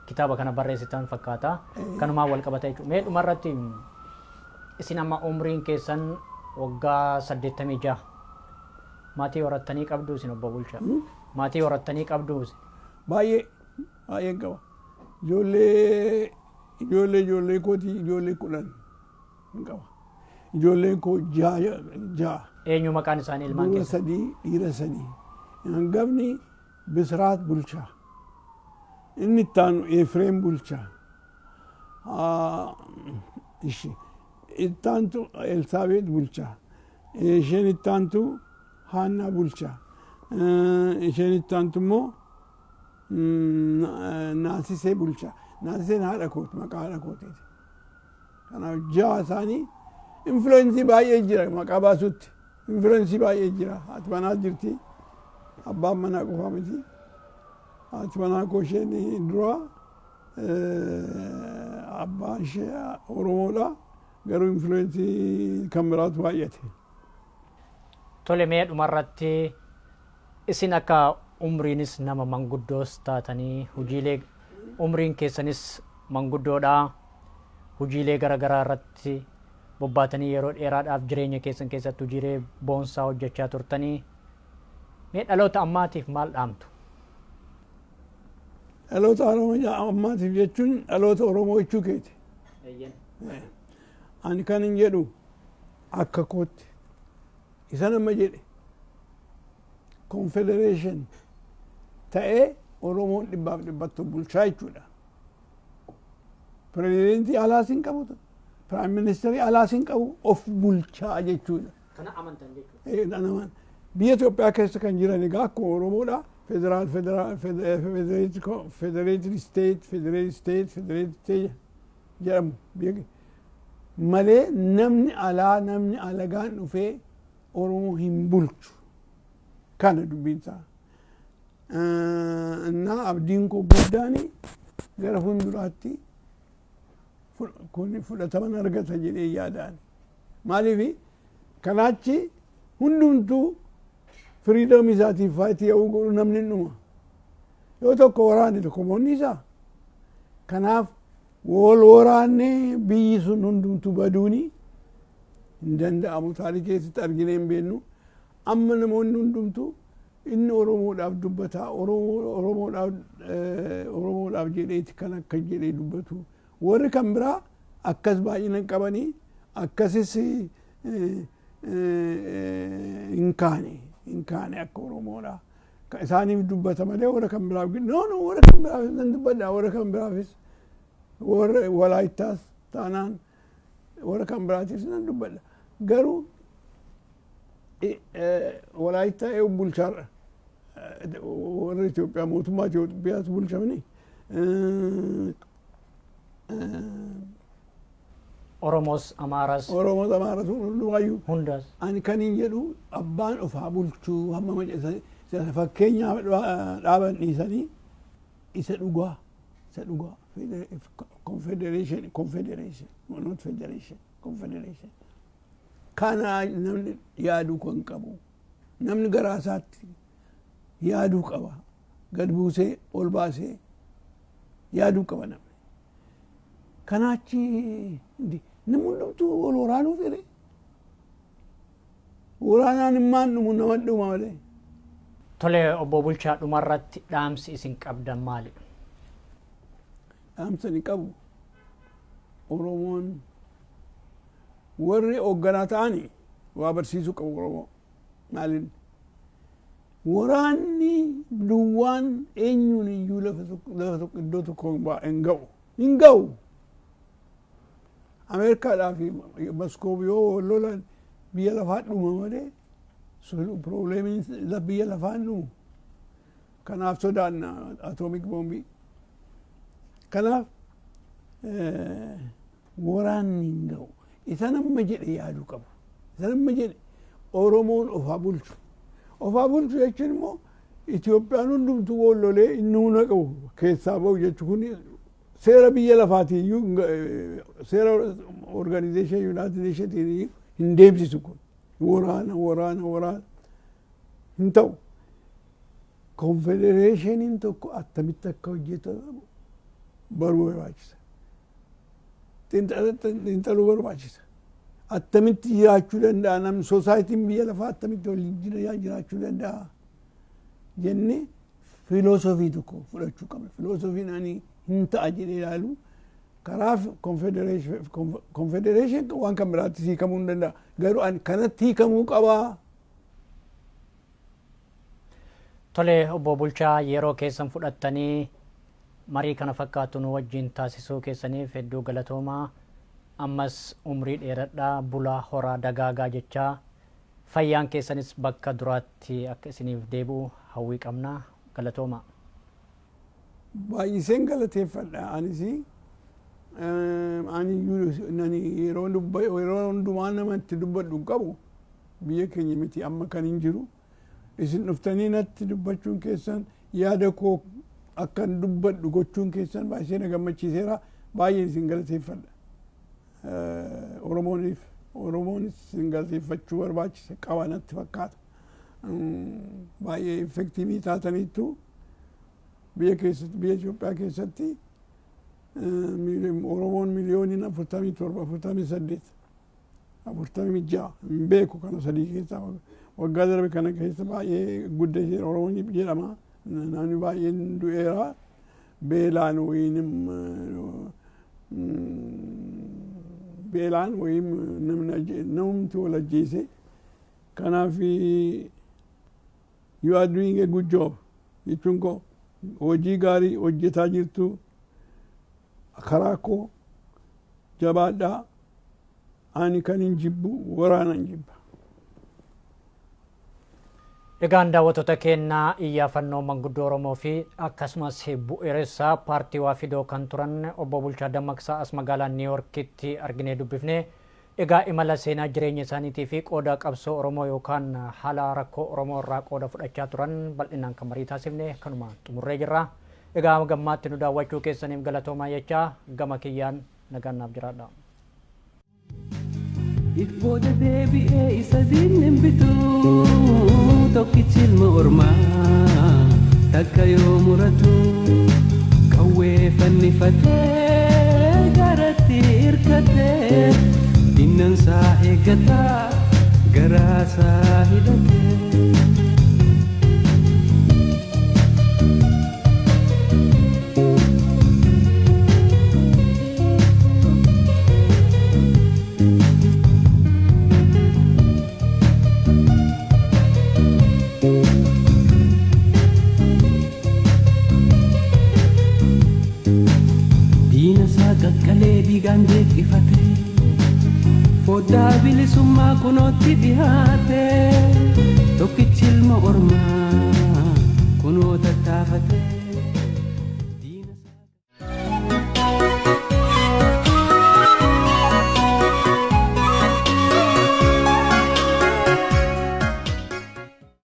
kitaaba kana barreessitan fakkaata kanumaan wal qabata jechuudha. Mee dhuma irratti isin amma umriin keessan waggaa 86 maatii horattanii qabdu isin obbo Bulchaa maatii horattanii qabdu baay'ee qaba ijoollee kooti ijoollee 10 qaba ijoolleen koo ja'a. Eenyu maqaan isaanii ilmaan keessa? Dhiira sadii hangafni Bisraat Bulchaa inni ittaanu Efreem Bulchaa ittaantu Elsaabeet Bulchaa isheen ittaantu Haannaa Bulchaa isheen ittaantu immoo Naasisee Bulchaa. Naasiseen haadha kooti maqaa haadha kootiiti. Kanaaf ja'a isaanii influensii baay'ee jira maqaa baasutti influensii baay'ee jira. Haati manaa jirti abbaan manaa qofaa miti. Haati manaa koo isheen dura abbaan ishee Oromoodha garuu influensii kan biraatu baay'ate. Tole mee dhumarratti isin akka umriinis nama manguddoos taatanii hojiilee umriin keessanis manguddoodha hojiilee garaagaraa irratti bobbaatanii yeroo dheeraadhaaf jireenya keessan keessatti hojiilee boonsaa hojjechaa turtanii mee dhaloota ammaatiif maal dhaamtu? Dhaloota ammaatiif jechuun dhaloota Oromoo jechuu keeti. Ani kan hin jedhu akka kootti isa nama jedhe confederation ta'ee Oromoon dhibbaaf dhibbattu bulchaa jechuudha. Pirezidentii alaas hin qabu prime ministerii alaas hin qabu of bulchaa jechuudha. Kana amantan jechuudha. Biyya Itoophiyaa keessa kan jiran egaa akkuma Oromoodha federated state jedhamu malee namni alagaan dhufee Oromoo hin bulchu kana dubbiin isaa. Innaa abdiin koo guddaani gara fuulduraatti kun fudhataman argata jedhee yaadaan. Maaliif kanaachi hundumtuu firiidam isaatiif faayitii ta'uu godhu namni dhuma yoo tokko waraane tokko moonni isaa kanaaf wal waraannee biyyi sun hundumtu baduuni hin danda'amu taarikii keessatti arginee hin beeknu amma namoonni hundumtu inni oromoodhaaf dubbataa oromoodhaaf jedheeti kan akka jedhee dubbatu warri kan biraa akkas baay'ina qabanii akkasis hin kaane akka oromoodhaa isaaniif dubbata malee warra kan biraaf no warra kan biraafis nan dubbadha warra kan biraafis warra walaayittaas taanaan warra kan biraatiifis nan dubbadha garuu walaayittaa eewu bulchaadha warra Itoophiyaa mootummaa Itoophiyaas bulchamni Oromos Amaaras hundumaayyuu hundas ani kaniin jedhu abbaan ofaa bulchuu hamma fakkeenyaaf dhaaban dhiisanii isa dhugaa confederation kana namni yaaduu kan qabu namni garaa isaatti yaaduu qaba gad buusee ol baasee yaaduu qaba namni kanaachi namni hundumtuu wal waraanuu fedhe waraanaan immaan dhumu nama dhuma malee. Tole obbo Bulchaa dhumarratti dhaamsi isin qabdan maali? Dhaamsa ni qabu Oromoon warri hoogganaa ta'ani waa barsiisuu qabu Oromoo maalin waraanni duwwaan eenyuun iyyuu lafa tokko iddoo tokko hin ga'u Ameerikaadhaa fi Moskoof yoo lolan biyya lafaa dhuma malee probleemiin biyya lafaan dhumu kanaaf sodaanna atoomik boombii kanaaf waraanni hin ga'u isa nama jedhe yaaduu qabu isa nama jedhe Oromoon ofaa bulchu jechuun immoo Itoophiyaan hundumtuu wal lolee inni hunda qabu keessaa ba'u jechuun kun seera biyya lafaatii iyyuu seera organization United Nations hin deemsisu kun waraana hin ta'u confederationiin tokko attamitti akka hojjetu baruu barbaachisa xiinxaluu barbaachisa attamitti jiraachuu danda'a namni soosaayitiin biyya lafaa attamitti waliin jiraachuu danda'a jenne filoosofii tokko fudhachuu qabna filoosofiin ani hin ta'a jedhee ilaalu karaa confederation waan kan biraatti hiikamuu hin danda'a garuu ani kanatti hiikamuu qabaa. Tole obbo Bulchaa yeroo keessan fudhattanii marii kana fakkaatu nu wajjin taasisuu keessaniif hedduu galatoomaa ammas umrii dheeradhaa bulaa horaa dagaagaa jechaa fayyaan keessanis bakka duraatti akka isiniif deebi'u hawwii qabna galatoomaa. Baay'iseen galateeffadha anis ani yeroo hundumaa namatti dubbadhu qabu biyya keenya miti amma kan hin jiru isin dhuftanii natti dubbachuun keessan yaada koo akkan dubbadhu gochuun keessan baay'ee na gammachiiseera baay'een isin galateeffadha Oromoonis isin galateeffachuu barbaachisa qaba natti fakkaata baay'ee effektiivii taataniittu biyya Itoophiyaa keessatti Oromoon miliyooniin 47 46 hin beeku kana sadii keessaa waggaa darbe kana keessa baay'ee guddatee Oromoon jedhama namni baay'een du'eera beelaan wayim namumti wal ajjeese kanaaf you are doing a good job jechuun koo hojii gaarii hojjetaa jirtu karaa koo jabaadhaa ani kan hin jibbu waraanan jibba. Egaan daawwattoota keenyaa iyyaafannoo manguddoo Oromoo fi akkasumas bu'uureessaa paartii Waafidoo kan turan obbo Bulchaa Dammaqsaa as magaalaa Niiwuorkitti arginee dubbifne egaa imala seenaa jireenya isaaniitii fi qooda qabsoo Oromoo yookaan haala rakkoo Oromoo irraa qooda fudhachaa turan bal'inaan kan marii taasifne kanuma xumurree jirra. Egaa gammaatti nu daawwachuu keessaniif galatoomaa jechaa gama kiyyaan nagaan naaf jiraadha. If booda deebi'ee isa diinni bituu tokkichi ilma ormaa takka yoo muratu qawwee fannifatee garatti hirkatee dinnansaa eeggataa garaasaa hidhatee. Qaqqalee dhiigaan jeeqifate foddaa bilisummaa kunootti dhihaate tokkichi ilma ormaa kunoo tattaafate.